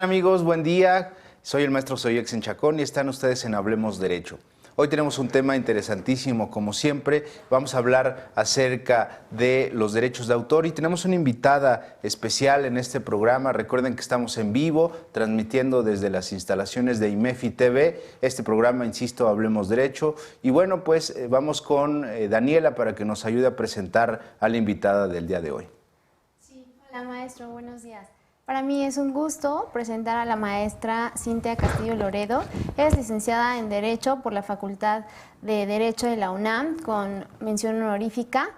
Amigos, buen día. Soy el maestro Soyex Chacón y están ustedes en Hablemos Derecho. Hoy tenemos un tema interesantísimo, como siempre. Vamos a hablar acerca de los derechos de autor y tenemos una invitada especial en este programa. Recuerden que estamos en vivo, transmitiendo desde las instalaciones de IMEFI TV. Este programa, insisto, Hablemos Derecho. Y bueno, pues vamos con Daniela para que nos ayude a presentar a la invitada del día de hoy. Sí, hola maestro, buenos días. Para mí es un gusto presentar a la maestra Cintia Castillo Loredo. Es licenciada en Derecho por la Facultad de Derecho de la UNAM con mención honorífica,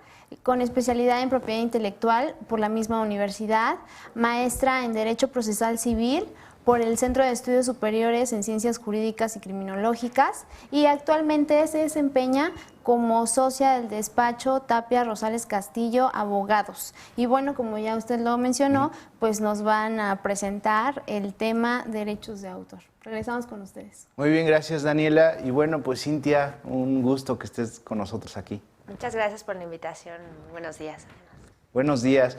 con especialidad en propiedad intelectual por la misma universidad, maestra en Derecho Procesal Civil por el Centro de Estudios Superiores en Ciencias Jurídicas y Criminológicas y actualmente se desempeña como socia del despacho Tapia Rosales Castillo Abogados. Y bueno, como ya usted lo mencionó, pues nos van a presentar el tema derechos de autor. Regresamos con ustedes. Muy bien, gracias Daniela. Y bueno, pues Cintia, un gusto que estés con nosotros aquí. Muchas gracias por la invitación. Buenos días. Buenos días.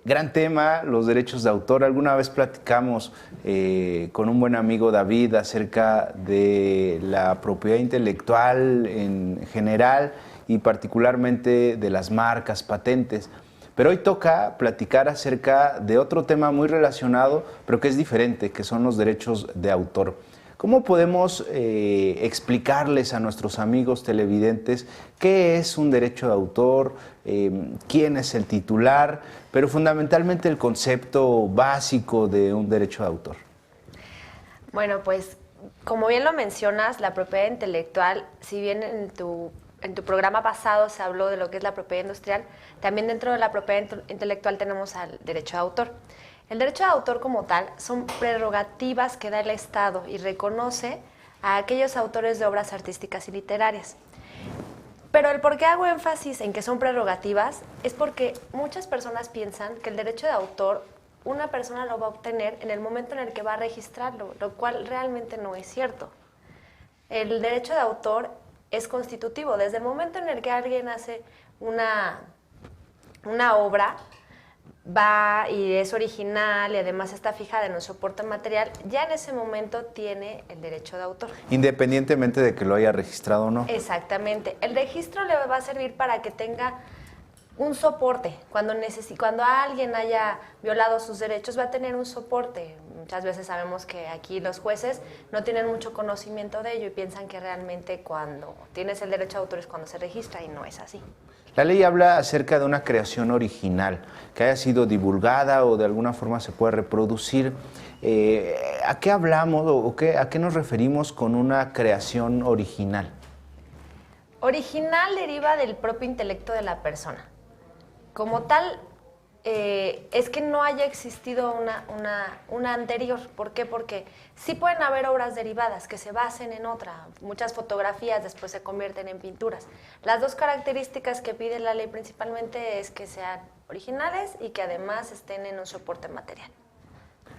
Gran tema, los derechos de autor. Alguna vez platicamos con un buen amigo David acerca de la propiedad intelectual en general y particularmente de las marcas, patentes. Pero hoy toca platicar acerca de otro tema muy relacionado, pero que es diferente, que son los derechos de autor. ¿Cómo podemos explicarles a nuestros amigos televidentes qué es un derecho de autor, quién es el titular, pero fundamentalmente el concepto básico de un derecho de autor? Bueno, pues como bien lo mencionas, la propiedad intelectual, si bien en tu programa pasado se habló de lo que es la propiedad industrial, también dentro de la propiedad intelectual tenemos al derecho de autor. El derecho de autor como tal son prerrogativas que da el Estado y reconoce a aquellos autores de obras artísticas y literarias. Pero el por qué hago énfasis en que son prerrogativas es porque muchas personas piensan que el derecho de autor una persona lo va a obtener en el momento en el que va a registrarlo, lo cual realmente no es cierto. El derecho de autor es constitutivo. Desde el momento en el que alguien hace una obra, va y es original y además está fijada en un soporte material, ya en ese momento tiene el derecho de autor. Independientemente de que lo haya registrado o no. Exactamente. El registro le va a servir para que tenga un soporte. Cuando alguien haya violado sus derechos, va a tener un soporte. Muchas veces sabemos que aquí los jueces no tienen mucho conocimiento de ello y piensan que realmente cuando tienes el derecho de autor es cuando se registra y no es así. La ley habla acerca de una creación original que haya sido divulgada o de alguna forma se puede reproducir. ¿A qué hablamos o a qué nos referimos con una creación original? Original deriva del propio intelecto de la persona. Como tal, es que no haya existido una anterior. ¿Por qué? Porque sí pueden haber obras derivadas que se basen en otra. Muchas fotografías después se convierten en pinturas. Las dos características que pide la ley principalmente es que sean originales y que además estén en un soporte material.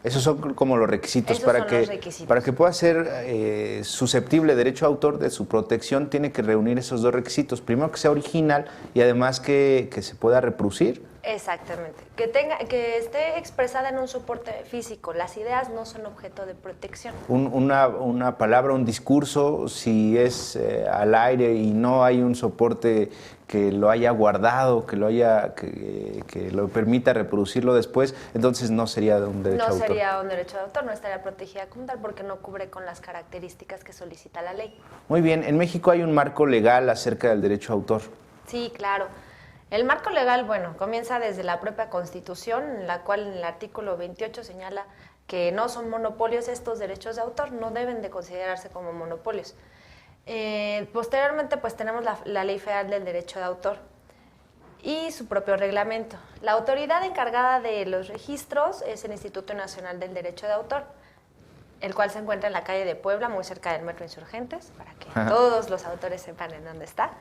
Esos son como los requisitos. Esos son los requisitos. Para que pueda ser susceptible derecho a autor de su protección, tiene que reunir esos dos requisitos. Primero, que sea original y además que se pueda reproducir. Exactamente. Que esté expresada en un soporte físico. Las ideas no son objeto de protección. Una palabra, un discurso, si es al aire y no hay un soporte que lo haya guardado, que lo permita reproducirlo después, entonces no sería un derecho de autor. No sería un derecho de autor, no estaría protegida como tal porque no cubre con las características que solicita la ley. Muy bien, en México hay un marco legal acerca del derecho de autor. Sí, claro. El marco legal, bueno, comienza desde la propia Constitución, en la cual en el artículo 28 señala que no son monopolios estos derechos de autor, no deben de considerarse como monopolios. Posteriormente, pues tenemos la Ley Federal del Derecho de Autor y su propio reglamento. La autoridad encargada de los registros es el Instituto Nacional del Derecho de Autor, el cual se encuentra en la calle de Puebla, muy cerca del Metro Insurgentes, para que todos los autores sepan en dónde está.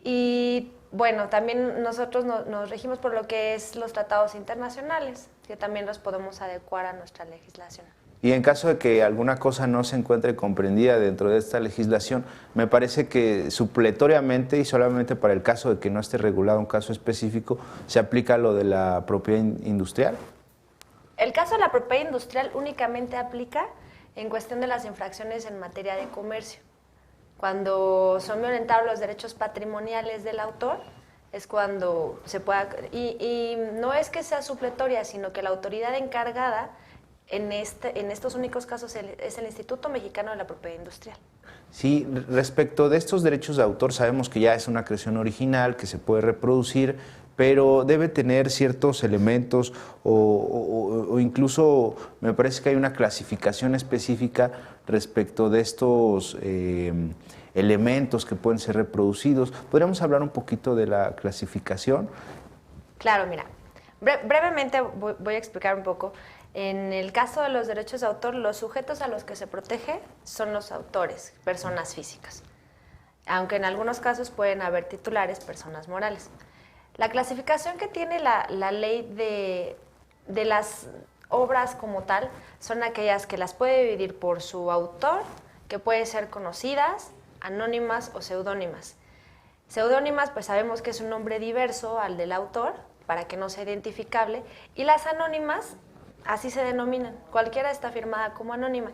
Y bueno, también nosotros nos regimos por lo que es los tratados internacionales, que también los podemos adecuar a nuestra legislación. Y en caso de que alguna cosa no se encuentre comprendida dentro de esta legislación, me parece que supletoriamente y solamente para el caso de que no esté regulado un caso específico, se aplica lo de la propiedad industrial. El caso de la propiedad industrial únicamente aplica en cuestión de las infracciones en materia de comercio. Cuando son violentados los derechos patrimoniales del autor, es cuando se pueda... Y no es que sea supletoria, sino que la autoridad encargada en estos únicos casos es el Instituto Mexicano de la Propiedad Industrial. Sí, respecto de estos derechos de autor, sabemos que ya es una creación original, que se puede reproducir, pero debe tener ciertos elementos o incluso me parece que hay una clasificación específica respecto de estos elementos que pueden ser reproducidos. ¿Podríamos hablar un poquito de la clasificación? Claro, mira, brevemente voy a explicar un poco. En el caso de los derechos de autor, los sujetos a los que se protege son los autores, personas físicas, aunque en algunos casos pueden haber titulares, personas morales. La clasificación que tiene la ley de las obras como tal son aquellas que las puede dividir por su autor, que pueden ser conocidas, anónimas o seudónimas. Seudónimas, pues sabemos que es un nombre diverso al del autor, para que no sea identificable, y las anónimas, así se denominan, cualquiera está firmada como anónima.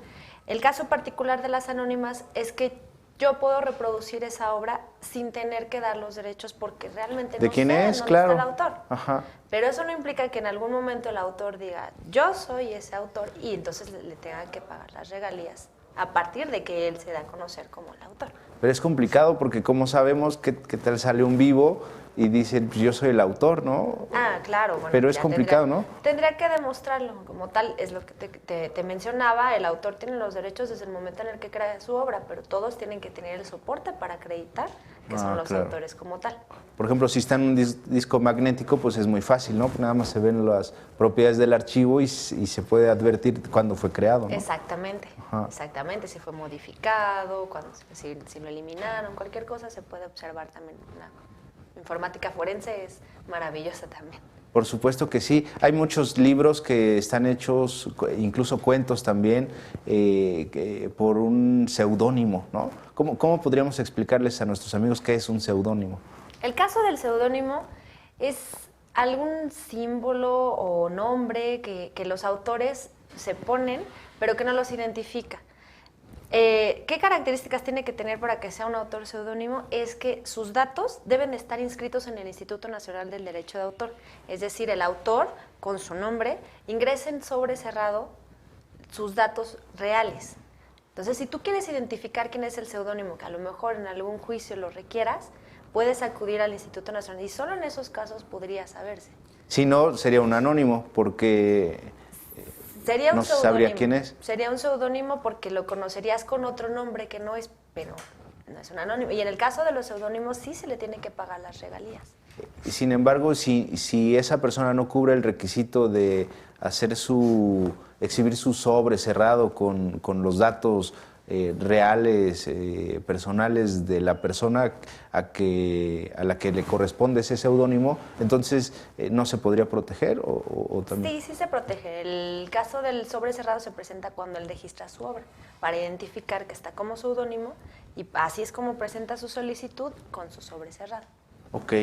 El caso particular de las anónimas es que yo puedo reproducir esa obra sin tener que dar los derechos porque realmente ¿de no quién sé es? dónde Claro. está el autor. Ajá. Pero eso no implica que en algún momento el autor diga, yo soy ese autor, y entonces le tengan que pagar las regalías a partir de que él se da a conocer como el autor. Pero es complicado porque como sabemos que tal sale un vivo y dice, pues yo soy el autor, ¿no? Ah, claro. Bueno, pero es ya complicado, ¿no? Tendría que demostrarlo. Como tal, es lo que te mencionaba, el autor tiene los derechos desde el momento en el que crea su obra, pero todos tienen que tener el soporte para acreditar que son los claro. autores como tal. Por ejemplo, si está en un disco magnético, pues es muy fácil, ¿no? Nada más se ven las propiedades del archivo y se puede advertir cuándo fue creado, ¿no? Exactamente, Ajá. exactamente. Si fue modificado, si lo eliminaron, cualquier cosa se puede observar también. La informática forense es maravillosa también. Por supuesto que sí. Hay muchos libros que están hechos, incluso cuentos también, por un seudónimo, ¿no? ¿Cómo podríamos explicarles a nuestros amigos qué es un seudónimo? El caso del seudónimo es algún símbolo o nombre que los autores se ponen, pero que no los identifica. ¿Qué características tiene que tener para que sea un autor seudónimo? Es que sus datos deben estar inscritos en el Instituto Nacional del Derecho de Autor. Es decir, el autor, con su nombre, ingresa en sobre cerrado sus datos reales. Entonces, si tú quieres identificar quién es el seudónimo, que a lo mejor en algún juicio lo requieras, puedes acudir al Instituto Nacional y solo en esos casos podría saberse. Si no, sería un anónimo, porque Sería un no se sabría quién es. Sería un seudónimo porque lo conocerías con otro nombre que no es, pero no es un anónimo. Y en el caso de los seudónimos sí se le tiene que pagar las regalías. Sin embargo, si esa persona no cubre el requisito de exhibir su sobre cerrado con los datos reales, personales de la persona a la que le corresponde ese seudónimo, entonces no se podría proteger o también. Sí se protege. El caso del sobre cerrado se presenta cuando él registra su obra para identificar que está como seudónimo y así es como presenta su solicitud con su sobre cerrado. Ok,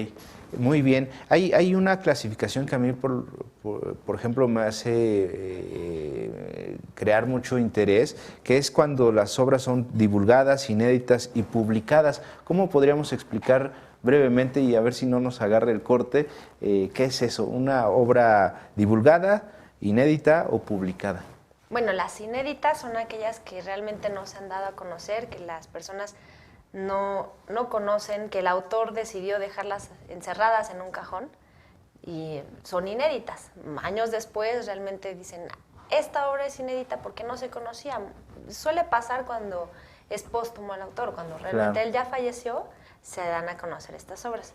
muy bien. Hay una clasificación que a mí, por ejemplo, me hace crear mucho interés, que es cuando las obras son divulgadas, inéditas y publicadas. ¿Cómo podríamos explicar brevemente, y a ver si no nos agarra el corte, qué es eso? ¿Una obra divulgada, inédita o publicada? Bueno, las inéditas son aquellas que realmente no se han dado a conocer, que las personas no conocen, que el autor decidió dejarlas encerradas en un cajón y son inéditas. Años después realmente dicen, esta obra es inédita porque no se conocía. Suele pasar cuando es póstumo el autor, cuando realmente él ya falleció, se dan a conocer estas obras.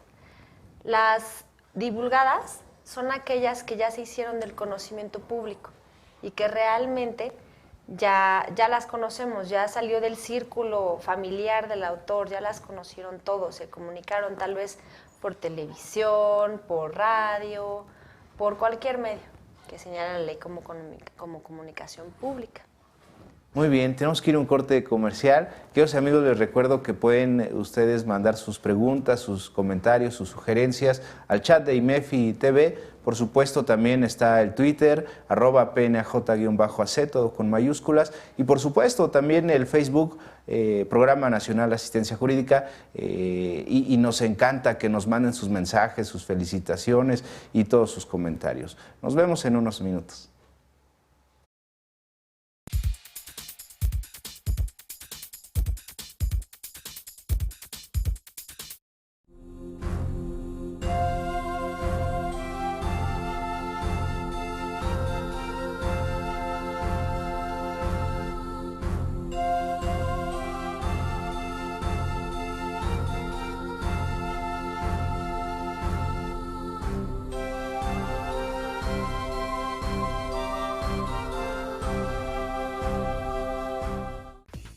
Las divulgadas son aquellas que ya se hicieron del conocimiento público y que realmente ya las conocemos, ya salió del círculo familiar del autor, ya las conocieron todos, se comunicaron tal vez por televisión, por radio, por cualquier medio que señala la ley como comunicación pública. Muy bien, tenemos que ir a un corte comercial. Queridos amigos, les recuerdo que pueden ustedes mandar sus preguntas, sus comentarios, sus sugerencias al chat de IMEFI TV Por supuesto, también está el Twitter, @PNAJ_AC, todo con mayúsculas. Y por supuesto, también el Facebook, Programa Nacional de Asistencia Jurídica. Y nos encanta que nos manden sus mensajes, sus felicitaciones y todos sus comentarios. Nos vemos en unos minutos.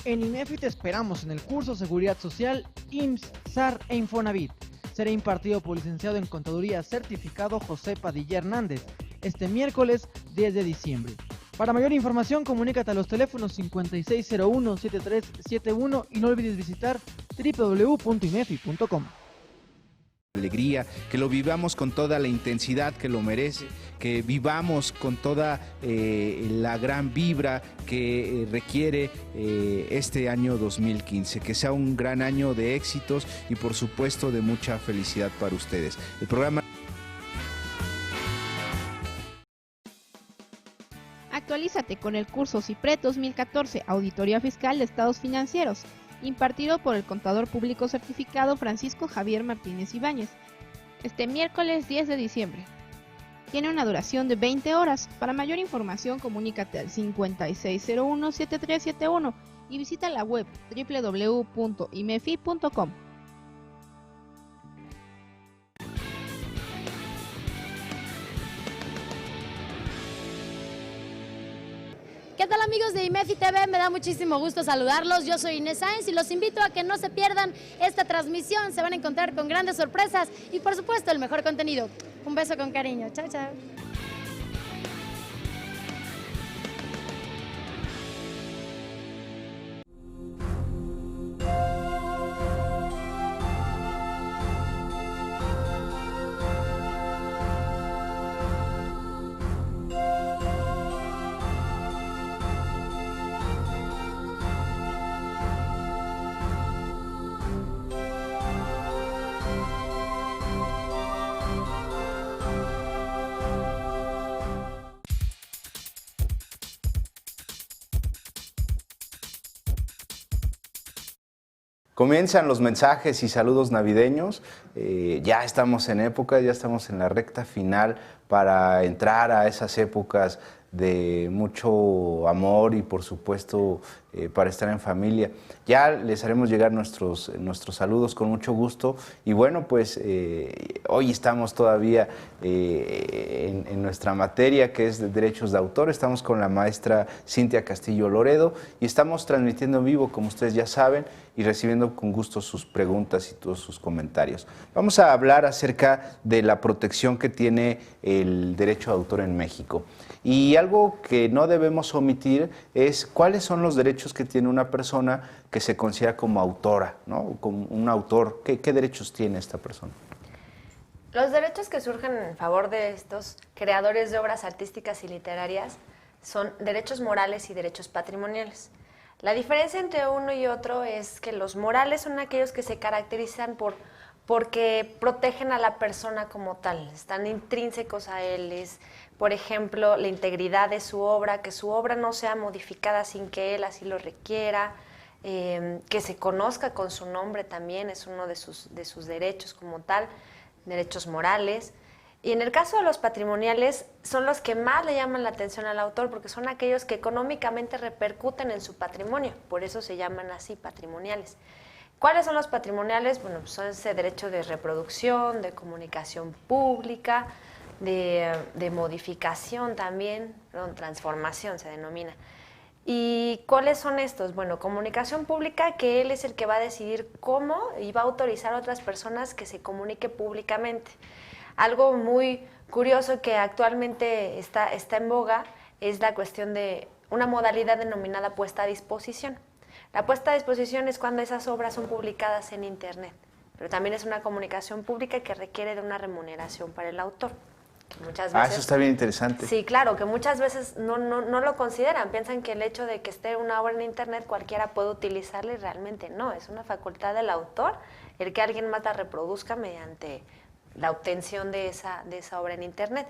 En INEFI te esperamos en el curso Seguridad Social, IMSS, SAR e Infonavit. Será impartido por el licenciado en Contaduría certificado José Padilla Hernández, este miércoles 10 de diciembre. Para mayor información, comunícate a los teléfonos 5601-7371 y no olvides visitar www.inefi.com. Alegría, que lo vivamos con toda la intensidad que lo merece, que vivamos con toda la gran vibra que requiere este año 2015, que sea un gran año de éxitos y por supuesto de mucha felicidad para ustedes. El programa Actualízate con el curso CIPRED 2014, Auditoría Fiscal de Estados Financieros, impartido por el contador público certificado Francisco Javier Martínez Ibáñez, este miércoles 10 de diciembre. Tiene una duración de 20 horas. Para mayor información, comunícate al 5601-7371 y visita la web www.imefi.com. ¿Qué tal, amigos de IMEFI TV? Me da muchísimo gusto saludarlos. Yo soy Inés Sáenz y los invito a que no se pierdan esta transmisión. Se van a encontrar con grandes sorpresas y, por supuesto, el mejor contenido. Un beso con cariño. Chao, chao. Comienzan los mensajes y saludos navideños. Ya estamos en época, ya estamos en la recta final para entrar a esas épocas de mucho amor y por supuesto para estar en familia. Ya les haremos llegar nuestros saludos con mucho gusto y bueno, pues hoy estamos todavía en nuestra materia que es de derechos de autor. Estamos con la maestra Cintia Castillo Loredo y estamos transmitiendo en vivo, como ustedes ya saben, y recibiendo con gusto sus preguntas y todos sus comentarios. Vamos a hablar acerca de la protección que tiene el derecho de autor en México. Y algo que no debemos omitir es cuáles son los derechos que tiene una persona que se considera como autora, ¿no? Como un autor. ¿Qué derechos tiene esta persona? Los derechos que surgen en favor de estos creadores de obras artísticas y literarias son derechos morales y derechos patrimoniales. La diferencia entre uno y otro es que los morales son aquellos que se caracterizan porque protegen a la persona como tal, están intrínsecos a él. Es, por ejemplo, la integridad de su obra, que su obra no sea modificada sin que él así lo requiera, que se conozca con su nombre también, es uno de sus derechos como tal, derechos morales. Y en el caso de los patrimoniales, son los que más le llaman la atención al autor, porque son aquellos que económicamente repercuten en su patrimonio, por eso se llaman así patrimoniales. ¿Cuáles son los patrimoniales? Bueno, pues son ese derecho de reproducción, de comunicación pública, de modificación también, transformación se denomina. ¿Y cuáles son estos? Bueno, comunicación pública, que él es el que va a decidir cómo y va a autorizar a otras personas que se comunique públicamente. Algo muy curioso que actualmente está en boga es la cuestión de una modalidad denominada puesta a disposición. La puesta a disposición es cuando esas obras son publicadas en Internet, pero también es una comunicación pública que requiere de una remuneración para el autor. que muchas veces... eso está bien interesante. Sí, claro, que muchas veces no lo consideran, piensan que el hecho de que esté una obra en internet cualquiera puede utilizarla y realmente no, es una facultad del autor el que alguien más la reproduzca mediante la obtención de esa obra en internet.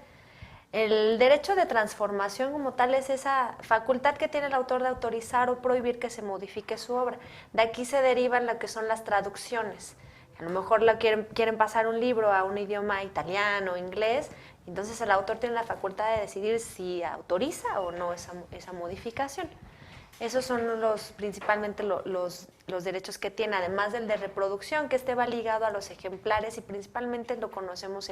El derecho de transformación como tal es esa facultad que tiene el autor de autorizar o prohibir que se modifique su obra. De aquí se derivan lo que son las traducciones. A lo mejor quieren pasar un libro a un idioma italiano o inglés, entonces el autor tiene la facultad de decidir si autoriza o no esa modificación. Esos son principalmente los derechos que tiene, además del de reproducción, que va ligado a los ejemplares y principalmente lo conocemos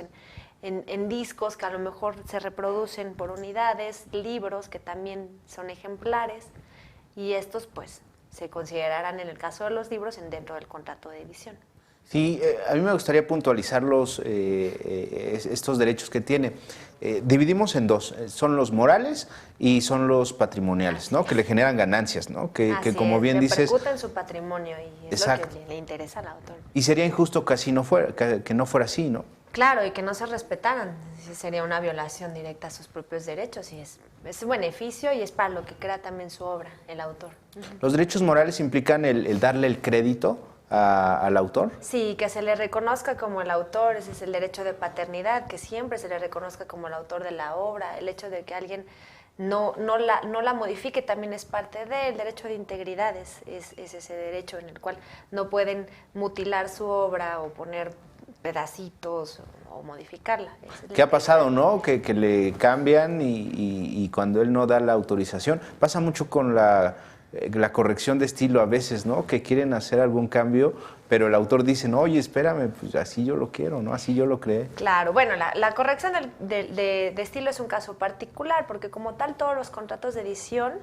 en discos que a lo mejor se reproducen por unidades, libros que también son ejemplares y estos pues se considerarán en el caso de los libros dentro del contrato de edición. Sí, a mí me gustaría puntualizar estos derechos que tiene. Dividimos en dos, son los morales y son los patrimoniales, ¿no? Que le generan ganancias, ¿no? Que como bien dices... repercute en su patrimonio y es lo que le interesa al autor. Y sería injusto que no fuera así, ¿no? Claro, y que no se respetaran. Sería una violación directa a sus propios derechos y es un beneficio y es para lo que crea también su obra, el autor. ¿Los derechos morales implican el darle el crédito al autor? Sí, que se le reconozca como el autor, ese es el derecho de paternidad, que siempre se le reconozca como el autor de la obra, el hecho de que alguien no la modifique también es parte del derecho de integridad, es ese derecho en el cual no pueden mutilar su obra o poner pedacitos o modificarla. ¿Qué ha pasado, no? Que le cambian y cuando él no da la autorización, pasa mucho con la corrección de estilo a veces, ¿no? Que quieren hacer algún cambio, pero el autor dice, no, oye, espérame, pues así yo lo quiero, ¿no? Así yo lo creé. Claro, bueno, la corrección de estilo es un caso particular, porque como tal todos los contratos de edición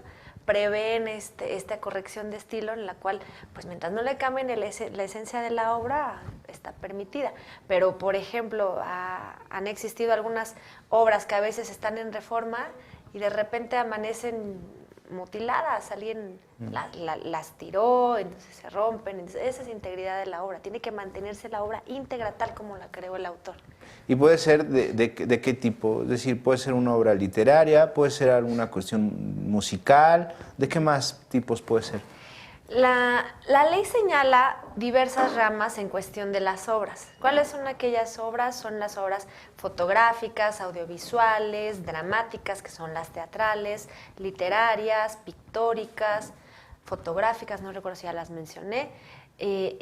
prevén esta corrección de estilo en la cual, pues mientras no le cambien la esencia de la obra, está permitida. Pero, por ejemplo, han existido algunas obras que a veces están en reforma y de repente amanecen mutiladas, alguien las tiró, entonces se rompen, entonces esa es integridad de la obra, tiene que mantenerse la obra íntegra tal como la creó el autor. ¿Y puede ser de qué tipo? Es decir, puede ser una obra literaria, puede ser alguna cuestión musical, ¿de qué más tipos puede ser? La ley señala diversas ramas en cuestión de las obras. ¿Cuáles son aquellas obras? Son las obras fotográficas, audiovisuales, dramáticas, que son las teatrales, literarias, pictóricas, fotográficas, no recuerdo si ya las mencioné.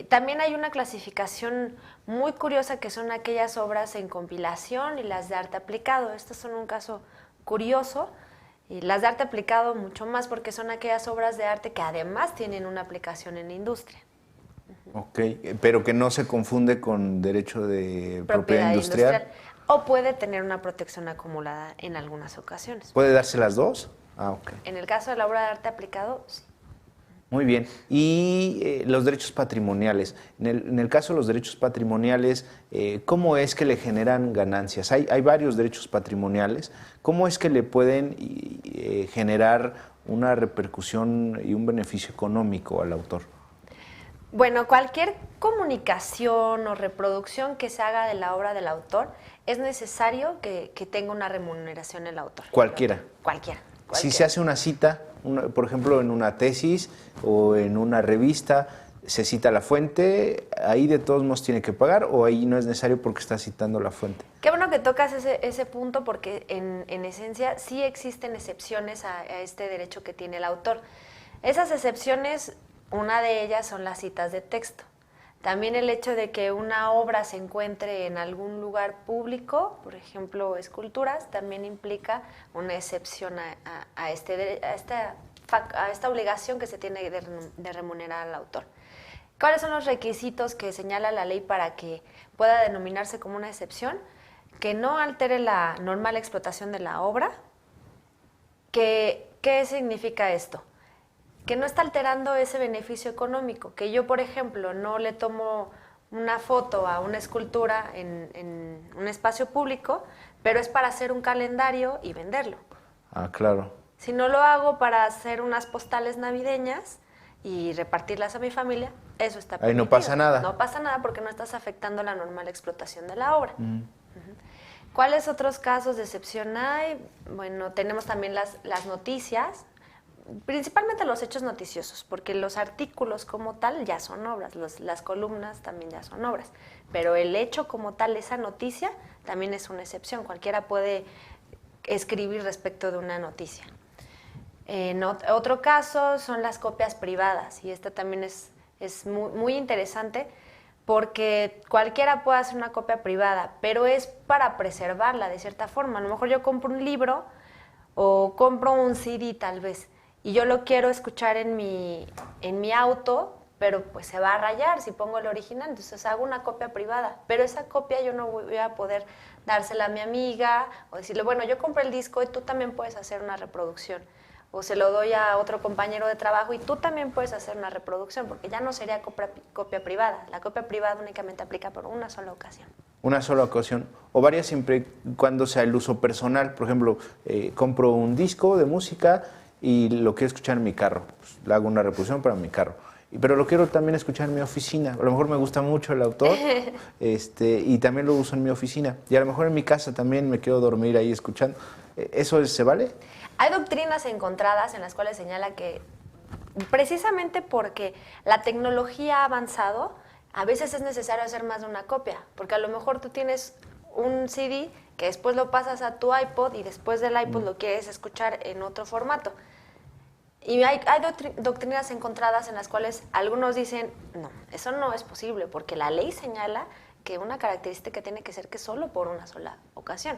También hay una clasificación muy curiosa que son aquellas obras en compilación y las de arte aplicado. Estas son un caso curioso. Y las de arte aplicado mucho más porque son aquellas obras de arte que además tienen una aplicación en la industria. Ok, pero que no se confunde con derecho de propiedad industrial. O puede tener una protección acumulada en algunas ocasiones. ¿Puede darse las dos? Ah, ok. En el caso de la obra de arte aplicado, sí. Muy bien. Y los derechos patrimoniales. En el caso de los derechos patrimoniales, ¿cómo es que le generan ganancias? Hay varios derechos patrimoniales. ¿Cómo es que le pueden generar una repercusión y un beneficio económico al autor? Bueno, cualquier comunicación o reproducción que se haga de la obra del autor, es necesario que tenga una remuneración el autor. Cualquiera. Cualquiera. Si se hace una cita, por ejemplo, en una tesis o en una revista, se cita la fuente, ¿ahí de todos modos tiene que pagar o ahí no es necesario porque está citando la fuente? Qué bueno que tocas ese punto porque en esencia sí existen excepciones a este derecho que tiene el autor. Esas excepciones, una de ellas son las citas de texto. También el hecho de que una obra se encuentre en algún lugar público, por ejemplo, esculturas, también implica una excepción a esta obligación que se tiene de remunerar al autor. ¿Cuáles son los requisitos que señala la ley para que pueda denominarse como una excepción? Que no altere la normal explotación de la obra. ¿Qué significa esto? Que no está alterando ese beneficio económico, que yo, por ejemplo, no le tomo una foto a una escultura en un espacio público, pero es para hacer un calendario y venderlo. Ah, claro. Si no lo hago para hacer unas postales navideñas y repartirlas a mi familia, eso está permitido. Ahí no pasa nada. No pasa nada porque no estás afectando la normal explotación de la obra. ¿Cuáles otros casos de excepción hay? Bueno, tenemos también las noticias, principalmente los hechos noticiosos, porque los artículos como tal ya son obras, las columnas también ya son obras, pero el hecho como tal, esa noticia, también es una excepción. Cualquiera puede escribir respecto de una noticia. En otro caso son las copias privadas, y esta también es muy, muy interesante, porque cualquiera puede hacer una copia privada, pero es para preservarla de cierta forma. A lo mejor yo compro un libro o compro un CD tal vez, y yo lo quiero escuchar en mi auto, pero pues se va a rayar si pongo el original, entonces hago una copia privada, pero esa copia yo no voy a poder dársela a mi amiga o decirle, bueno, yo compré el disco y tú también puedes hacer una reproducción. O se lo doy a otro compañero de trabajo y tú también puedes hacer una reproducción, porque ya no sería copia privada. La copia privada únicamente aplica por una sola ocasión. Una sola ocasión, o varias siempre y cuando sea el uso personal. Por ejemplo, compro un disco de música y lo quiero escuchar en mi carro. Pues, le hago una reproducción para mi carro. Pero lo quiero también escuchar en mi oficina. A lo mejor me gusta mucho el autor y también lo uso en mi oficina. Y a lo mejor en mi casa también me quedo dormir ahí escuchando. ¿Eso se vale? Hay doctrinas encontradas en las cuales señala que precisamente porque la tecnología ha avanzado, a veces es necesario hacer más de una copia, porque a lo mejor tú tienes un CD que después lo pasas a tu iPod y después del iPod lo quieres escuchar en otro formato. Y hay doctrinas encontradas en las cuales algunos dicen, no, eso no es posible, porque la ley señala que una característica tiene que ser que solo por una sola ocasión.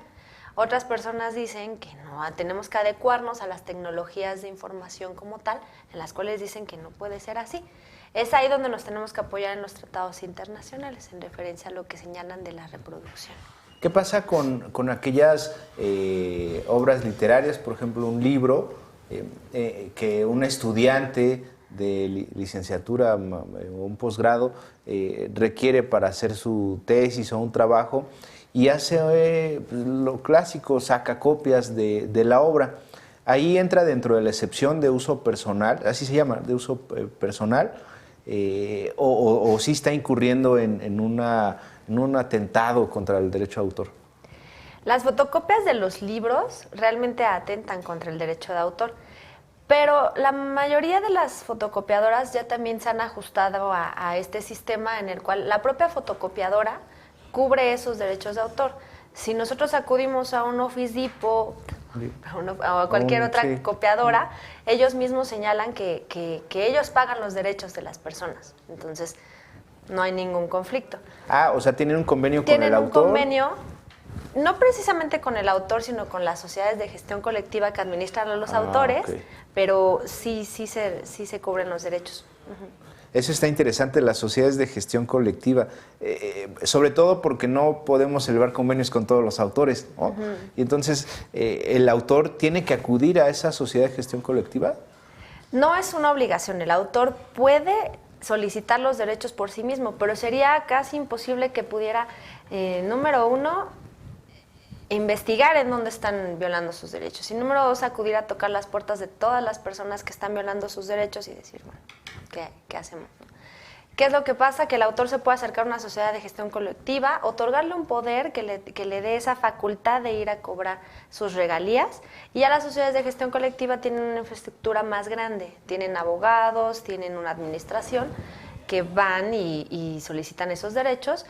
Otras personas dicen que no, tenemos que adecuarnos a las tecnologías de información como tal, en las cuales dicen que no puede ser así. Es ahí donde nos tenemos que apoyar en los tratados internacionales, en referencia a lo que señalan de la reproducción. ¿Qué pasa con aquellas obras literarias, por ejemplo, un libro que un estudiante de licenciatura o un posgrado requiere para hacer su tesis o un trabajo y hace lo clásico, saca copias de la obra? Ahí entra dentro de la excepción de uso personal, así se llama, de uso personal, o sí está incurriendo en un atentado contra el derecho de autor. Las fotocopias de los libros realmente atentan contra el derecho de autor, pero la mayoría de las fotocopiadoras ya también se han ajustado a este sistema en el cual la propia fotocopiadora cubre esos derechos de autor. Si nosotros acudimos a un Office Depot o a cualquier otra copiadora, ellos mismos señalan que ellos pagan los derechos de las personas. Entonces, no hay ningún conflicto. Ah, o sea, ¿tienen un convenio con el autor? Tienen un convenio, no precisamente con el autor, sino con las sociedades de gestión colectiva que administran a los autores, okay. Pero sí se cubren los derechos. Eso está interesante, las sociedades de gestión colectiva, sobre todo porque no podemos celebrar convenios con todos los autores, ¿no? Y entonces, ¿el autor tiene que acudir a esa sociedad de gestión colectiva? No es una obligación, el autor puede solicitar los derechos por sí mismo, pero sería casi imposible que pudiera, número uno, investigar en dónde están violando sus derechos, y número dos, acudir a tocar las puertas de todas las personas que están violando sus derechos y decir, bueno, ¿qué hacemos? ¿Qué es lo que pasa? Que el autor se puede acercar a una sociedad de gestión colectiva, otorgarle un poder que le dé esa facultad de ir a cobrar sus regalías, y ya las sociedades de gestión colectiva tienen una infraestructura más grande, tienen abogados, tienen una administración que van y solicitan esos derechos,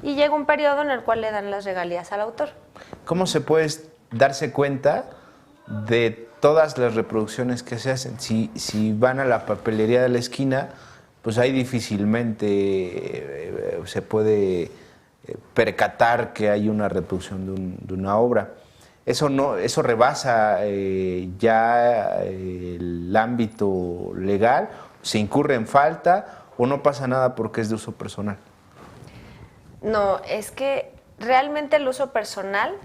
y llega un periodo en el cual le dan las regalías al autor. ¿Cómo se puede darse cuenta de todas las reproducciones que se hacen? Si van a la papelería de la esquina, pues ahí difícilmente se puede percatar que hay una reproducción de una obra. Eso rebasa ya el ámbito legal, se incurre en falta o no pasa nada porque es de uso personal. No, es que realmente el uso personal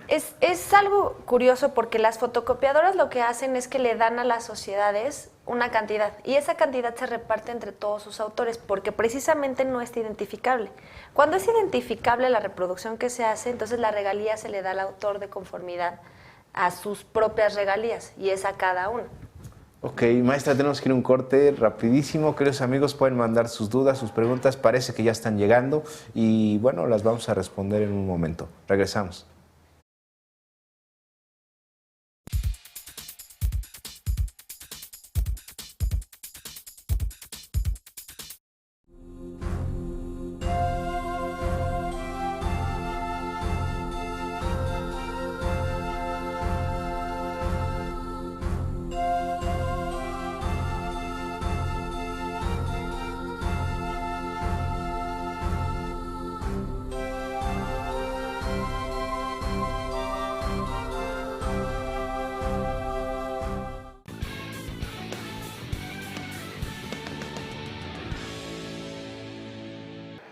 es algo curioso, porque las fotocopiadoras lo que hacen es que le dan a las sociedades una cantidad, y esa cantidad se reparte entre todos sus autores, porque precisamente no es identificable. Cuando es identificable la reproducción que se hace, entonces la regalía se le da al autor de conformidad a sus propias regalías, y es a cada uno. Ok, maestra, tenemos que ir a un corte rapidísimo. Queridos amigos, pueden mandar sus dudas, sus preguntas. Parece que ya están llegando y bueno, las vamos a responder en un momento. Regresamos.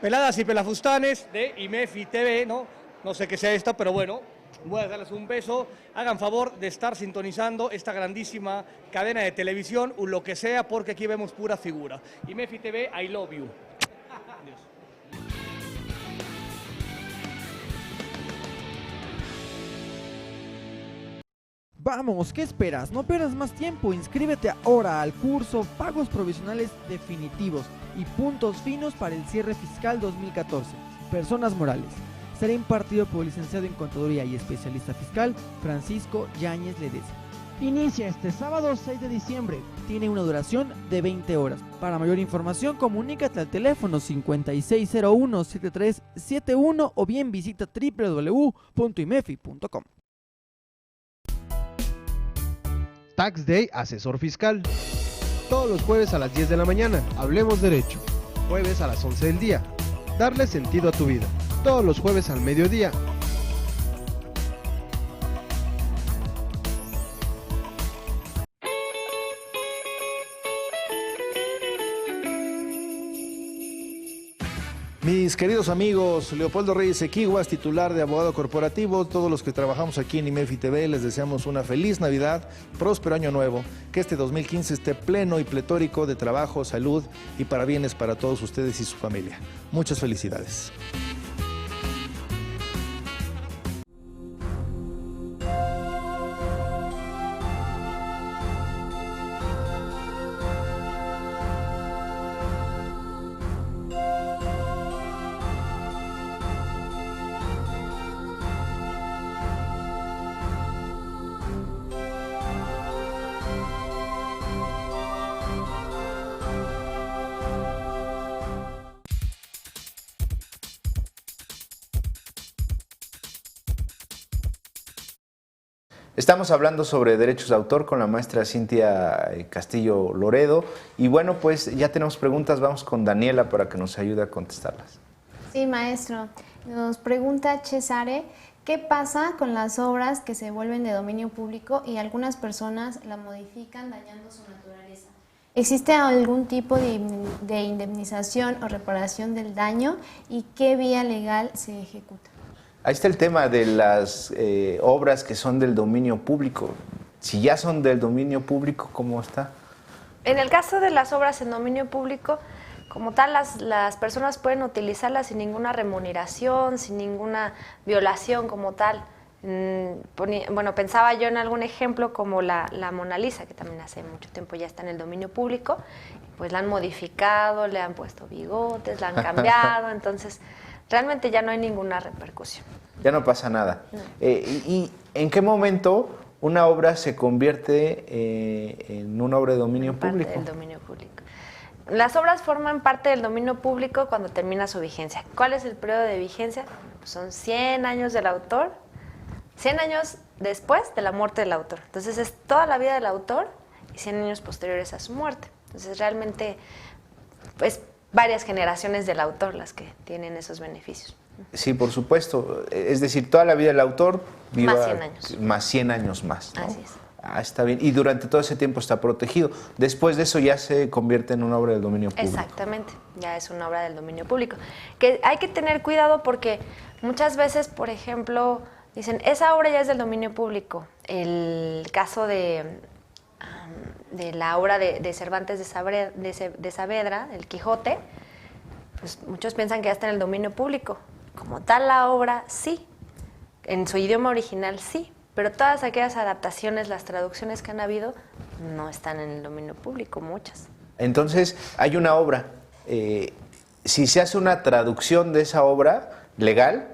Peladas y pelafustanes de IMEFI TV, ¿no? No sé qué sea esto, pero bueno, voy a darles un beso. Hagan favor de estar sintonizando esta grandísima cadena de televisión, o lo que sea, porque aquí vemos pura figura. IMEFI TV, I love you. Adiós. Vamos, ¿qué esperas? No pierdas más tiempo, inscríbete ahora al curso Pagos Provisionales Definitivos y Puntos Finos para el cierre fiscal 2014. Personas morales. Será impartido por el licenciado en Contaduría y especialista fiscal Francisco Yáñez Ledesma. Inicia este sábado 6 de diciembre. Tiene una duración de 20 horas. Para mayor información, comunícate al teléfono 5601-7371 o bien visita www.imefi.com. Tax Day Asesor Fiscal. Todos los jueves a las 10 de la mañana, hablemos derecho. Jueves a las 11 del día, darle sentido a tu vida. Todos los jueves al mediodía. Mis queridos amigos, Leopoldo Reyes Equiguas, titular de Abogado Corporativo, todos los que trabajamos aquí en IMEFI TV, les deseamos una feliz Navidad, próspero año nuevo, que este 2015 esté pleno y pletórico de trabajo, salud y parabienes para todos ustedes y su familia. Muchas felicidades. Estamos hablando sobre derechos de autor con la maestra Cintia Castillo Loredo y bueno, pues ya tenemos preguntas, vamos con Daniela para que nos ayude a contestarlas. Sí, maestro. Nos pregunta Cesare, ¿qué pasa con las obras que se vuelven de dominio público y algunas personas la modifican dañando su naturaleza? ¿Existe algún tipo de indemnización o reparación del daño y qué vía legal se ejecuta? Ahí está el tema de las obras que son del dominio público. Si ya son del dominio público, ¿cómo está? En el caso de las obras en dominio público, como tal, las personas pueden utilizarlas sin ninguna remuneración, sin ninguna violación como tal. Bueno, pensaba yo en algún ejemplo como la Mona Lisa, que también hace mucho tiempo ya está en el dominio público, pues la han modificado, le han puesto bigotes, la han cambiado, entonces realmente ya no hay ninguna repercusión. Ya no pasa nada. No. ¿Y en qué momento una obra se convierte en una obra de dominio público? Parte del dominio público. Las obras forman parte del dominio público cuando termina su vigencia. ¿Cuál es el periodo de vigencia? Pues son 100 años del autor, 100 años después de la muerte del autor. Entonces es toda la vida del autor y 100 años posteriores a su muerte. Entonces realmente, pues, varias generaciones del autor las que tienen esos beneficios. Sí, por supuesto. Es decir, toda la vida del autor viva Más 100 años. Más 100 años más, ¿no? Así es. Ah, está bien. Y durante todo ese tiempo está protegido. Después de eso ya se convierte en una obra del dominio público. Exactamente, ya es una obra del dominio público. Que hay que tener cuidado porque muchas veces, por ejemplo, dicen, esa obra ya es del dominio público. El caso de la obra de Cervantes de Saavedra, El Quijote, pues muchos piensan que ya está en el dominio público. Como tal la obra, sí, en su idioma original sí, pero todas aquellas adaptaciones, las traducciones que han habido, no están en el dominio público, muchas. Entonces, hay una obra. Si se hace una traducción de esa obra legal,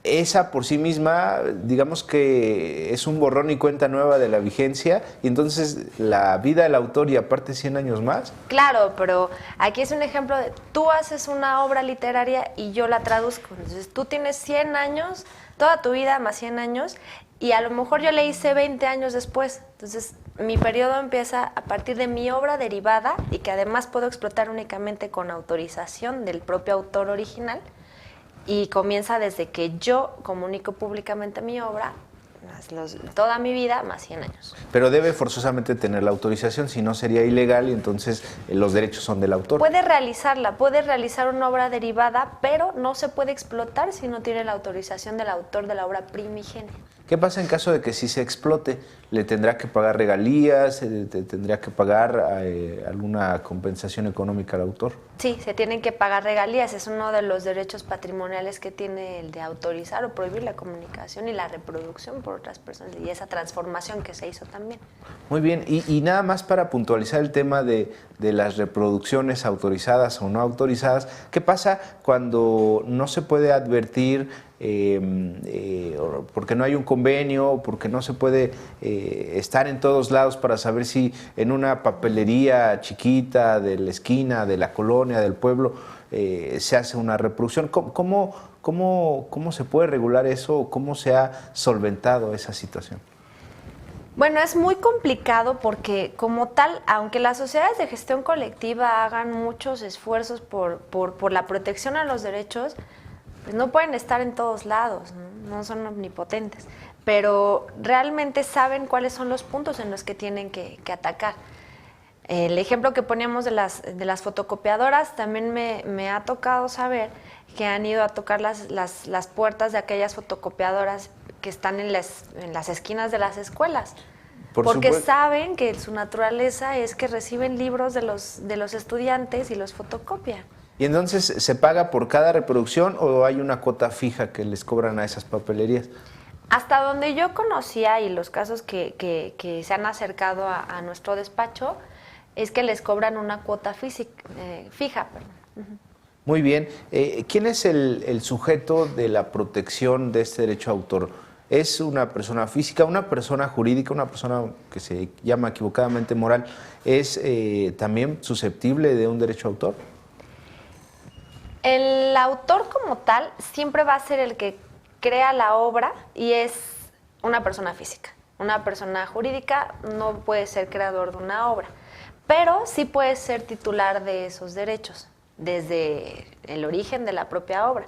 esa por sí misma, digamos que es un borrón y cuenta nueva de la vigencia, y entonces la vida del autor y aparte 100 años más. Claro, pero aquí es un ejemplo de, tú haces una obra literaria y yo la traduzco. Entonces tú tienes 100 años, toda tu vida más 100 años, y a lo mejor yo le hice 20 años después. Entonces mi periodo empieza a partir de mi obra derivada y que además puedo explotar únicamente con autorización del propio autor original, y comienza desde que yo comunico públicamente mi obra, toda mi vida, más 100 años. Pero debe forzosamente tener la autorización, si no sería ilegal y entonces los derechos son del autor. Puede realizarla, puede realizar una obra derivada, pero no se puede explotar si no tiene la autorización del autor de la obra primigenia. ¿Qué pasa en caso de que sí se explote? ¿Le tendrá que pagar regalías? ¿Tendría que pagar alguna compensación económica al autor? Sí, se tienen que pagar regalías. Es uno de los derechos patrimoniales que tiene el de autorizar o prohibir la comunicación y la reproducción por otras personas, y esa transformación que se hizo también. Muy bien, y nada más para puntualizar el tema de las reproducciones autorizadas o no autorizadas, ¿qué pasa cuando no se puede advertir porque no hay un convenio, porque no se puede estar en todos lados para saber si en una papelería chiquita de la esquina, de la colonia, del pueblo, se hace una reproducción? ¿Cómo se puede regular eso? ¿Cómo se ha solventado esa situación? Bueno, es muy complicado porque como tal, aunque las sociedades de gestión colectiva hagan muchos esfuerzos por la protección a los derechos, pues no pueden estar en todos lados, no son omnipotentes, pero realmente saben cuáles son los puntos en los que tienen que atacar. El ejemplo que poníamos de las fotocopiadoras, también me ha tocado saber que han ido a tocar las puertas de aquellas fotocopiadoras que están en las esquinas de las escuelas. Porque saben que su naturaleza es que reciben libros de los estudiantes y los fotocopian. ¿Y entonces se paga por cada reproducción o hay una cuota fija que les cobran a esas papelerías? Hasta donde yo conocía y los casos que se han acercado a nuestro despacho, es que les cobran una cuota fija. Muy bien. ¿Quién es el sujeto de la protección de este derecho a autor? ¿Es una persona física, una persona jurídica, una persona que se llama equivocadamente moral? ¿Es también susceptible de un derecho a autor? El autor como tal siempre va a ser el que crea la obra y es una persona física. Una persona jurídica no puede ser creador de una obra, pero sí puede ser titular de esos derechos desde el origen de la propia obra.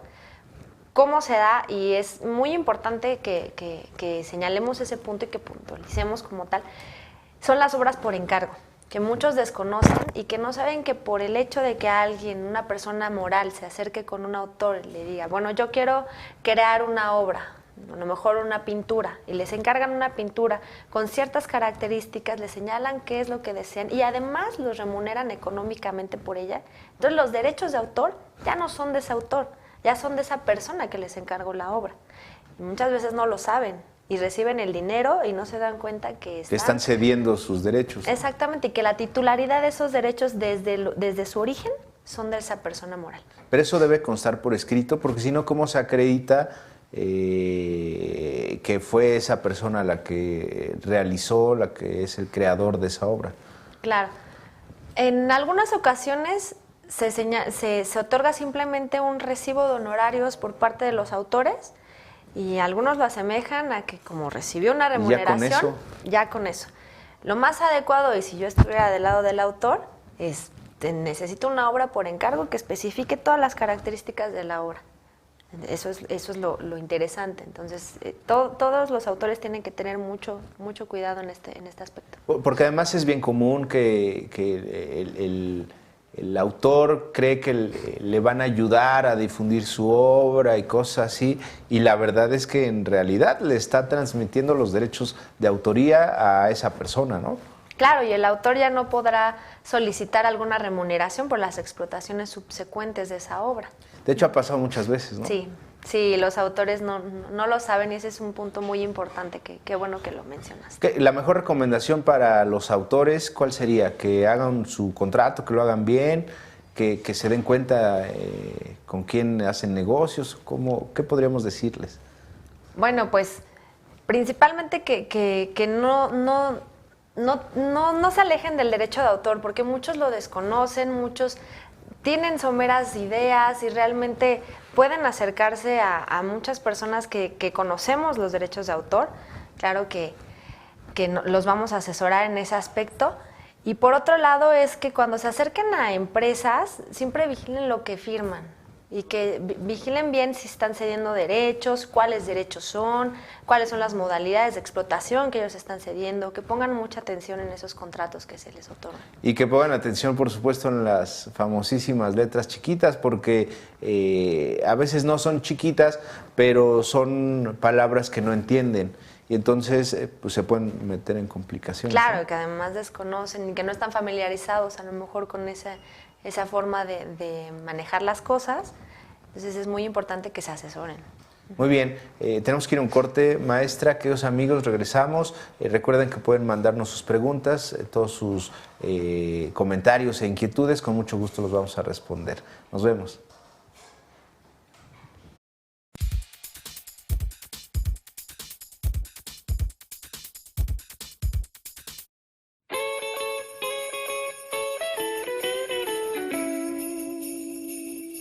¿Cómo se da? Y es muy importante que señalemos ese punto y que puntualicemos como tal. Son las obras por encargo, que muchos desconocen y que no saben que por el hecho de que alguien, una persona moral, se acerque con un autor y le diga, bueno, yo quiero crear una obra, a lo mejor una pintura, y les encargan una pintura con ciertas características, les señalan qué es lo que desean y además los remuneran económicamente por ella. Entonces los derechos de autor ya no son de ese autor, ya son de esa persona que les encargó la obra. Y muchas veces no lo saben y reciben el dinero y no se dan cuenta que están cediendo sus derechos. Exactamente, y que la titularidad de esos derechos desde su origen son de esa persona moral. Pero eso debe constar por escrito, porque si no, ¿cómo se acredita que fue esa persona la que realizó, la que es el creador de esa obra? Claro. En algunas ocasiones se otorga simplemente un recibo de honorarios por parte de los autores y algunos lo asemejan a que como recibió una remuneración, ya con eso. Lo más adecuado, y si yo estuviera del lado del autor, es necesito una obra por encargo que especifique todas las características de la obra. Eso es lo interesante. Entonces, todos los autores tienen que tener mucho cuidado en este aspecto. Porque además es bien común que el autor cree que le van a ayudar a difundir su obra y cosas así, y la verdad es que en realidad le está transmitiendo los derechos de autoría a esa persona, ¿no? Claro, y el autor ya no podrá solicitar alguna remuneración por las explotaciones subsecuentes de esa obra. De hecho, ha pasado muchas veces, ¿no? Sí, Sí, los autores no lo saben y ese es un punto muy importante, qué bueno que lo mencionas. La mejor recomendación para los autores, ¿cuál sería? Que hagan su contrato, que lo hagan bien, que se den cuenta con quién hacen negocios, ¿qué podríamos decirles? Bueno, pues principalmente que no se alejen del derecho de autor, porque muchos lo desconocen, muchos tienen someras ideas y realmente pueden acercarse a muchas personas que conocemos los derechos de autor. Claro que los vamos a asesorar en ese aspecto. Y por otro lado es que cuando se acerquen a empresas, siempre vigilen lo que firman y que vigilen bien si están cediendo derechos, cuáles derechos son, cuáles son las modalidades de explotación que ellos están cediendo, que pongan mucha atención en esos contratos que se les otorgan. Y que pongan atención, por supuesto, en las famosísimas letras chiquitas, porque a veces no son chiquitas, pero son palabras que no entienden. Y entonces pues se pueden meter en complicaciones. Claro, ¿no? que además desconocen y que no están familiarizados a lo mejor con esa forma de manejar las cosas. Entonces es muy importante que se asesoren. Muy bien, tenemos que ir a un corte, maestra, queridos amigos, regresamos. Recuerden que pueden mandarnos sus preguntas, todos sus comentarios e inquietudes, con mucho gusto los vamos a responder. Nos vemos.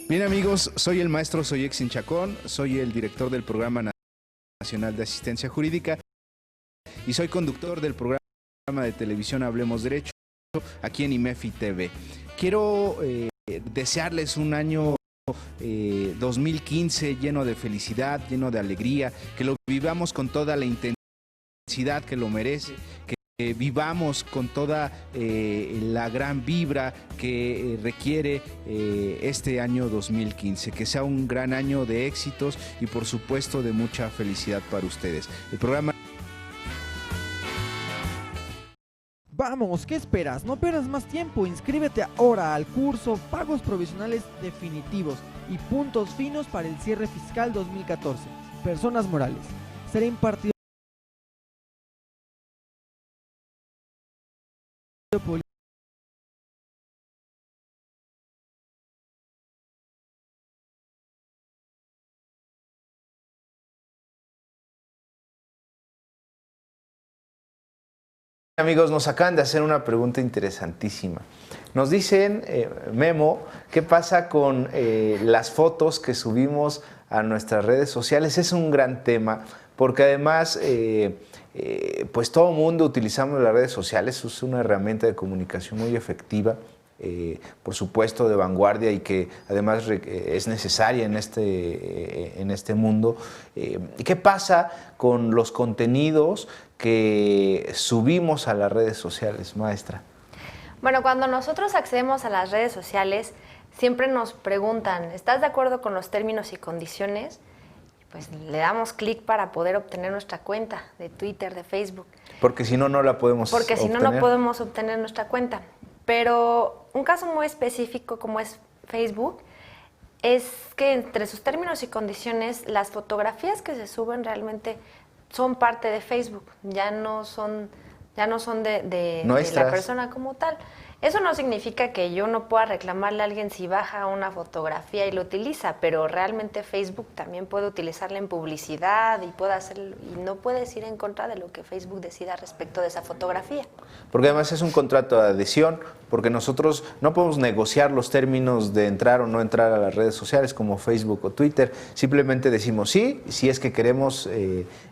Bien amigos, soy el maestro Soyexin Chacón, soy el director del Programa Nacional de Asistencia Jurídica y soy conductor del programa de televisión Hablemos Derecho aquí en IMEFI TV. Quiero desearles un año 2015 lleno de felicidad, lleno de alegría, que lo vivamos con toda la intensidad que lo merece, que vivamos con toda la gran vibra que requiere este año 2015, que sea un gran año de éxitos y por supuesto de mucha felicidad para ustedes. El programa... Vamos, ¿qué esperas? No pierdas más tiempo, inscríbete ahora al curso Pagos Provisionales Definitivos y Puntos Finos para el cierre fiscal 2014. Personas morales. Será impartido por Amigos, nos acaban de hacer una pregunta interesantísima. Nos dicen, Memo, ¿qué pasa con las fotos que subimos a nuestras redes sociales? Es un gran tema, porque además, pues todo el mundo utilizamos las redes sociales, es una herramienta de comunicación muy efectiva, por supuesto de vanguardia y que además es necesaria en este mundo. ¿Qué pasa con los contenidos que subimos a las redes sociales, maestra? Bueno, cuando nosotros accedemos a las redes sociales, siempre nos preguntan, ¿estás de acuerdo con los términos y condiciones? Pues le damos clic para poder obtener nuestra cuenta de Twitter, de Facebook. Porque si no, no la podemos obtener. Porque si no, no podemos obtener nuestra cuenta. Pero un caso muy específico como es Facebook, es que entre sus términos y condiciones, las fotografías que se suben realmente son parte de Facebook, ya no son de la persona como tal. Eso no significa que yo no pueda reclamarle a alguien si baja una fotografía y lo utiliza, pero realmente Facebook también puede utilizarla en publicidad y puede hacerlo, y no puedes ir en contra de lo que Facebook decida respecto de esa fotografía. Porque además es un contrato de adhesión, porque nosotros no podemos negociar los términos de entrar o no entrar a las redes sociales como Facebook o Twitter, simplemente decimos sí, si es que queremos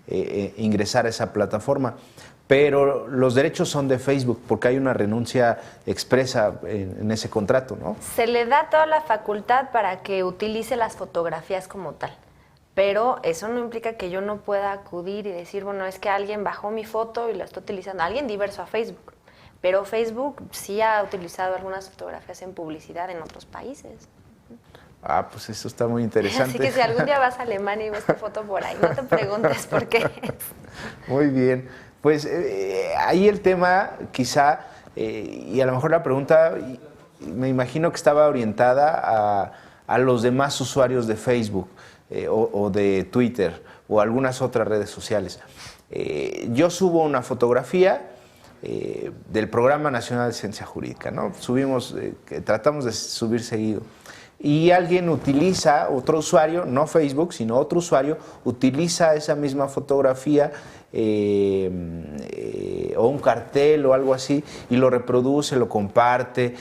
ingresar a esa plataforma. Pero los derechos son de Facebook porque hay una renuncia expresa en ese contrato, ¿no? Se le da toda la facultad para que utilice las fotografías como tal, pero eso no implica que yo no pueda acudir y decir, bueno, es que alguien bajó mi foto y la está utilizando, alguien diverso a Facebook, pero Facebook sí ha utilizado algunas fotografías en publicidad en otros países. Ah, pues eso está muy interesante. Así que si algún día vas a Alemania y ves tu foto por ahí, no te preguntes por qué es. Muy bien. Pues ahí el tema quizá, y a lo mejor la pregunta, me imagino que estaba orientada a los demás usuarios de Facebook. o de Twitter o algunas otras redes sociales. Yo subo una fotografía del Programa Nacional de Ciencia Jurídica, ¿no? Tratamos de subir seguido. Y alguien utiliza, otro usuario, no Facebook, sino otro usuario, utiliza esa misma fotografía o un cartel o algo así y lo reproduce, lo comparte.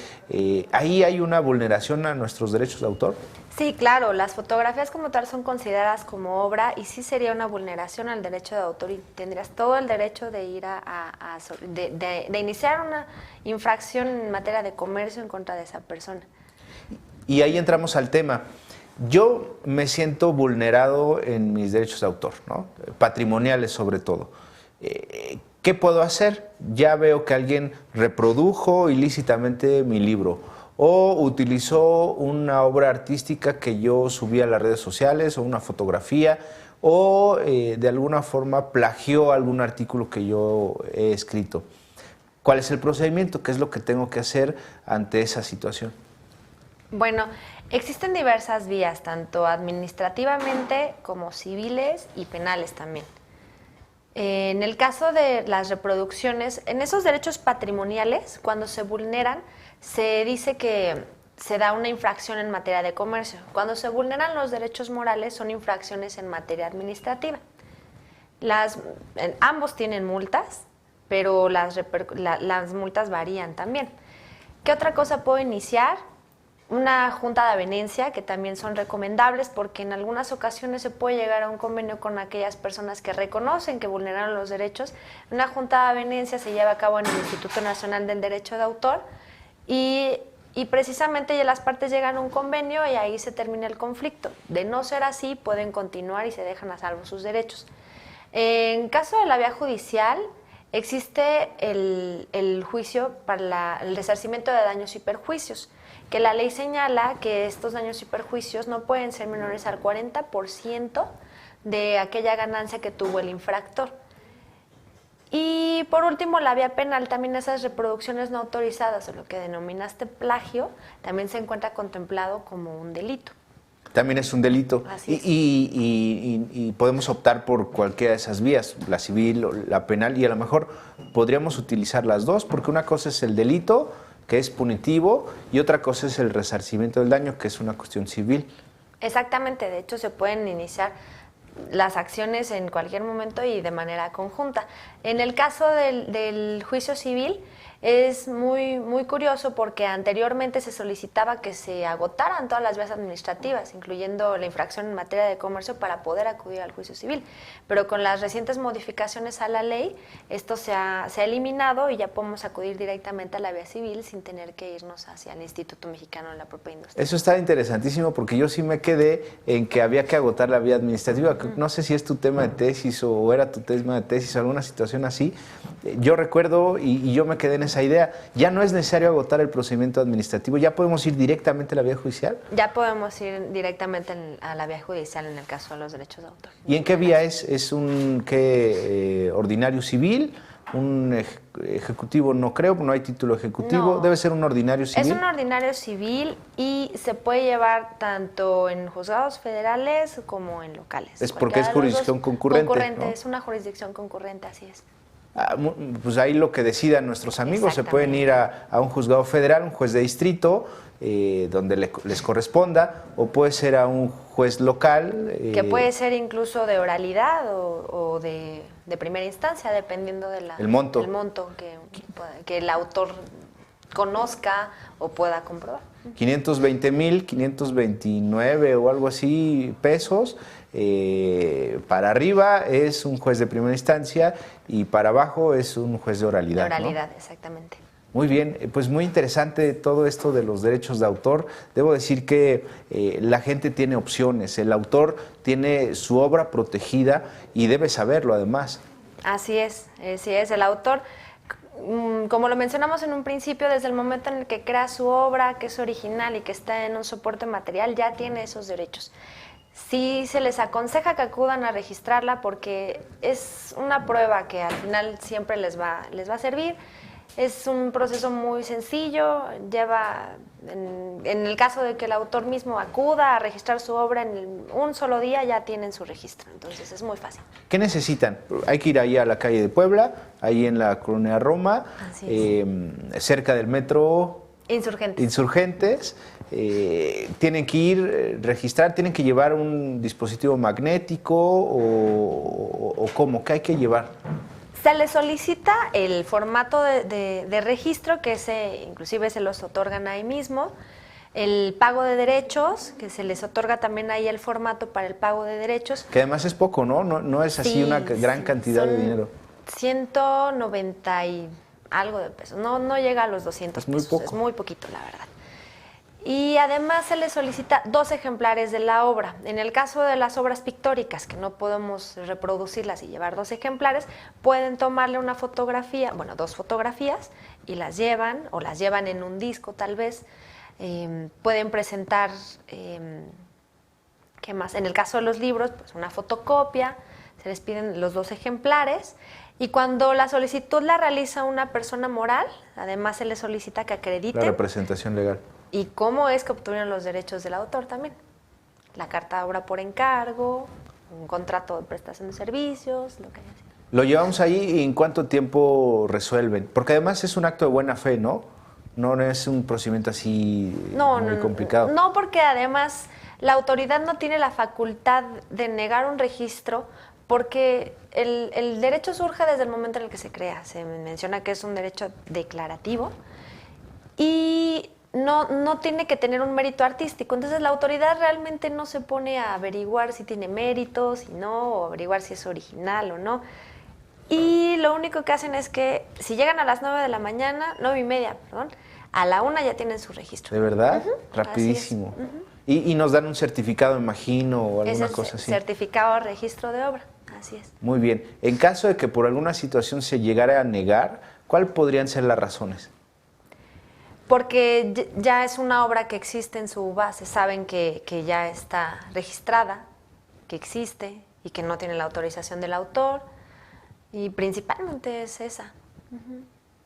¿Ahí hay una vulneración a nuestros derechos de autor? Sí, claro, las fotografías como tal son consideradas como obra y sí sería una vulneración al derecho de autor y tendrías todo el derecho de ir de iniciar una infracción en materia de comercio en contra de esa persona. Y ahí entramos al tema. Yo me siento vulnerado en mis derechos de autor, ¿no? Patrimoniales sobre todo. ¿Qué puedo hacer? Ya veo que alguien reprodujo ilícitamente mi libro o utilizó una obra artística que yo subí a las redes sociales o una fotografía o de alguna forma plagió algún artículo que yo he escrito. ¿Cuál es el procedimiento? ¿Qué es lo que tengo que hacer ante esa situación? Bueno, existen diversas vías, tanto administrativamente como civiles y penales también. En el caso de las reproducciones, en esos derechos patrimoniales, cuando se vulneran, se dice que se da una infracción en materia de comercio. Cuando se vulneran los derechos morales, son infracciones en materia administrativa. Ambos tienen multas, pero las multas varían también. ¿Qué otra cosa puedo iniciar? Una junta de avenencia, que también son recomendables porque en algunas ocasiones se puede llegar a un convenio con aquellas personas que reconocen que vulneraron los derechos. Una junta de avenencia se lleva a cabo en el Instituto Nacional del Derecho de Autor y precisamente ya las partes llegan a un convenio y ahí se termina el conflicto. De no ser así, pueden continuar y se dejan a salvo sus derechos. En caso de la vía judicial, existe el juicio para el resarcimiento de daños y perjuicios, que la ley señala que estos daños y perjuicios no pueden ser menores al 40% de aquella ganancia que tuvo el infractor. Y por último, la vía penal, también esas reproducciones no autorizadas o lo que denominaste plagio, también se encuentra contemplado como un delito. También es un delito. Así es. Y podemos optar por cualquiera de esas vías, la civil o la penal, y a lo mejor podríamos utilizar las dos, porque una cosa es el delito, que es punitivo, y otra cosa es el resarcimiento del daño, que es una cuestión civil. Exactamente, de hecho se pueden iniciar las acciones en cualquier momento y de manera conjunta. En el caso del juicio civil es muy curioso porque anteriormente se solicitaba que se agotaran todas las vías administrativas, incluyendo la infracción en materia de comercio, para poder acudir al juicio civil. Pero con las recientes modificaciones a la ley, esto se ha eliminado y ya podemos acudir directamente a la vía civil sin tener que irnos hacia el Instituto Mexicano de la Propia Industria. Eso está interesantísimo porque yo sí me quedé en que había que agotar la vía administrativa. No sé si es tu tema de tesis o era tu tema de tesis o alguna situación así. Yo recuerdo y yo me quedé en esa idea. Ya no es necesario agotar el procedimiento administrativo, ya podemos ir directamente a la vía judicial. Ya podemos ir directamente a la vía judicial en el caso de los derechos de autor. ¿Y en qué vía es? ¿Es un ordinario civil? ¿Un ejecutivo? No creo, no hay título ejecutivo. No. ¿Debe ser un ordinario civil? Es un ordinario civil y se puede llevar tanto en juzgados federales como en locales. Es porque es jurisdicción concurrente, ¿no? Es una jurisdicción concurrente, así es. Pues ahí lo que decidan nuestros amigos, se pueden ir a un juzgado federal, un juez de distrito, donde les corresponda, o puede ser a un juez local. Que puede ser incluso de oralidad o de primera instancia, dependiendo del monto que el autor conozca o pueda comprobar. 520,529 o algo así pesos. Para arriba es un juez de primera instancia y para abajo es un juez de oralidad. De oralidad, ¿no? Exactamente. Muy bien, pues muy interesante todo esto de los derechos de autor. Debo decir que la gente tiene opciones, el autor tiene su obra protegida y debe saberlo además. Así es, el autor, como lo mencionamos en un principio, desde el momento en el que crea su obra, que es original y que está en un soporte material, ya tiene esos derechos. Sí se les aconseja que acudan a registrarla porque es una prueba que al final siempre les va a servir. Es un proceso muy sencillo, lleva, en el caso de que el autor mismo acuda a registrar su obra en un solo día, ya tienen su registro, entonces es muy fácil. ¿Qué necesitan? Hay que ir ahí a la calle de Puebla, ahí en la Colonia Roma, cerca del metro Insurgentes. Tienen que ir, registrar, tienen que llevar un dispositivo magnético o ¿cómo? ¿Qué hay que llevar? Se les solicita el formato de registro, que inclusive se los otorgan ahí mismo, el pago de derechos, que se les otorga también ahí el formato para el pago de derechos. Que además es poco, ¿no? No es así una gran cantidad de dinero. 190 y algo de pesos, no llega a los 200 pesos, poco. Es muy poquito, la verdad. Y además se les solicita 2 ejemplares de la obra. En el caso de las obras pictóricas, que no podemos reproducirlas y llevar 2 ejemplares, pueden tomarle una fotografía, 2 fotografías, y las llevan, o las llevan en un disco tal vez. Pueden presentar, ¿qué más? En el caso de los libros, pues una fotocopia, se les piden los 2 ejemplares, y cuando la solicitud la realiza una persona moral, además se les solicita que acredite la representación legal. ¿Y cómo es que obtuvieron los derechos del autor también? La carta de obra por encargo, un contrato de prestación de servicios, lo que haya sido. Lo llevamos ahí y ¿en cuánto tiempo resuelven? Porque además es un acto de buena fe, ¿no? No es un procedimiento así muy complicado. No, porque además la autoridad no tiene la facultad de negar un registro, porque el derecho surge desde el momento en el que se crea. Se menciona que es un derecho declarativo y no tiene que tener un mérito artístico. Entonces la autoridad realmente no se pone a averiguar si tiene mérito, si no, o averiguar si es original o no. Y lo único que hacen es que si llegan a las 9 de la mañana, 9:30, perdón, a la 1 ya tienen su registro. ¿De verdad? Rapidísimo. Y nos dan un certificado, imagino, o alguna cosa así. Certificado de registro de obra, así es. Muy bien. En caso de que por alguna situación se llegara a negar, ¿cuáles podrían ser las razones? Porque ya es una obra que existe en su base, saben que ya está registrada, que existe y que no tiene la autorización del autor, y principalmente es esa.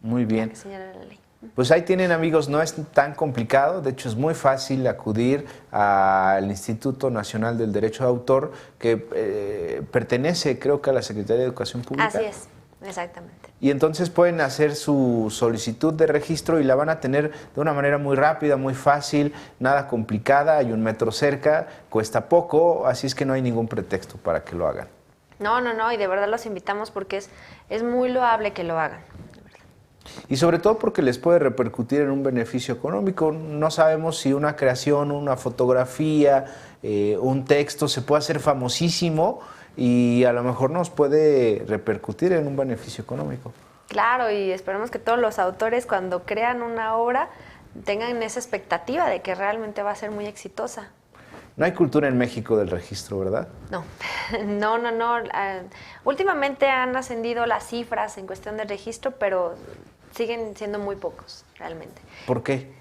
Muy bien. La que señala la ley. Pues ahí tienen, amigos, no es tan complicado, de hecho es muy fácil acudir al Instituto Nacional del Derecho de Autor, que pertenece, creo que a la Secretaría de Educación Pública. Así es, exactamente. Y entonces pueden hacer su solicitud de registro y la van a tener de una manera muy rápida, muy fácil, nada complicada, hay un metro cerca, cuesta poco, así es que no hay ningún pretexto para que lo hagan. No, y de verdad los invitamos porque es muy loable que lo hagan. Y sobre todo porque les puede repercutir en un beneficio económico. No sabemos si una creación, una fotografía, un texto se puede hacer famosísimo y a lo mejor nos puede repercutir en un beneficio económico. Claro, y esperemos que todos los autores cuando crean una obra tengan esa expectativa de que realmente va a ser muy exitosa. No hay cultura en México del registro, ¿verdad? No. Últimamente han ascendido las cifras en cuestión de registro, pero siguen siendo muy pocos, realmente. ¿Por qué?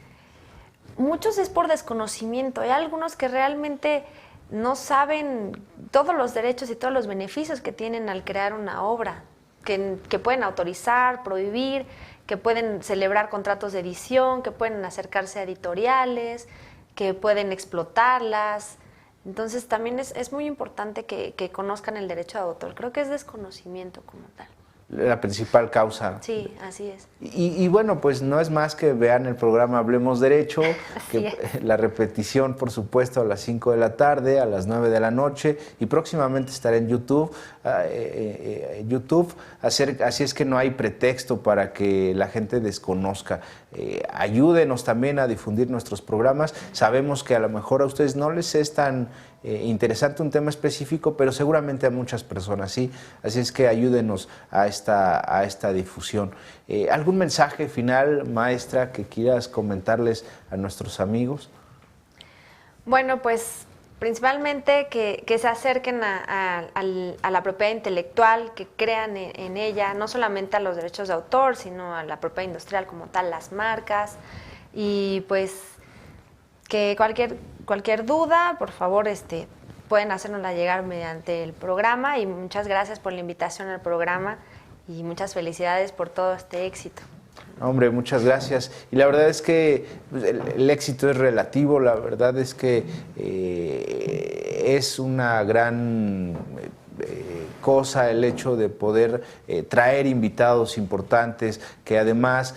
Muchos es por desconocimiento. Hay algunos que realmente no saben todos los derechos y todos los beneficios que tienen al crear una obra, que pueden autorizar, prohibir, que pueden celebrar contratos de edición, que pueden acercarse a editoriales, que pueden explotarlas. Entonces también es muy importante que conozcan el derecho de autor. Creo que es desconocimiento como tal. La principal causa. Sí, así es. Y bueno, pues no es más que vean el programa Hablemos Derecho, la repetición, por supuesto, a las 5 de la tarde, a las 9 de la noche, y próximamente estará en YouTube. Así es que no hay pretexto para que la gente desconozca. Ayúdenos también a difundir nuestros programas. Sabemos que a lo mejor a ustedes no les es tan interesante un tema específico, pero seguramente a muchas personas sí. Así es que ayúdenos a esta difusión. ¿Algún mensaje final, maestra, que quieras comentarles a nuestros amigos? Bueno, pues principalmente que se acerquen a la propiedad intelectual, que crean en ella, no solamente a los derechos de autor, sino a la propiedad industrial como tal, las marcas, y pues que cualquier duda, por favor, pueden hacérnosla llegar mediante el programa, y muchas gracias por la invitación al programa y muchas felicidades por todo este éxito. Hombre, muchas gracias. Y la verdad es que el éxito es relativo, la verdad es que es una gran cosa el hecho de poder traer invitados importantes que además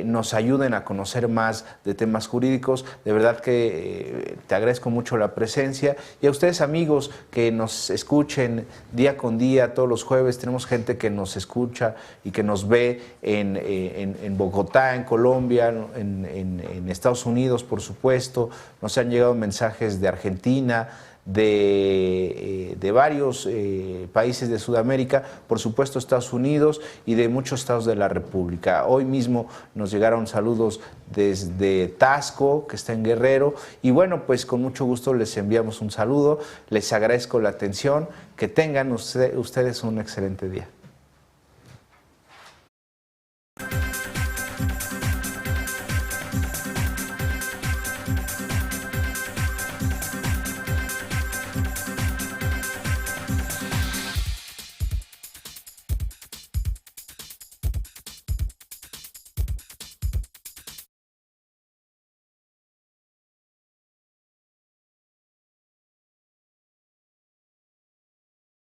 nos ayuden a conocer más de temas jurídicos. De verdad que te agradezco mucho la presencia, y a ustedes, amigos, que nos escuchen día con día, todos los jueves. Tenemos gente que nos escucha y que nos ve en Bogotá, en Colombia, en Estados Unidos, por supuesto. Nos han llegado mensajes de Argentina, de varios países de Sudamérica, por supuesto Estados Unidos, y de muchos estados de la República. Hoy mismo nos llegaron saludos desde Tasco, que está en Guerrero, y bueno, pues con mucho gusto les enviamos un saludo, les agradezco la atención, que tengan ustedes un excelente día.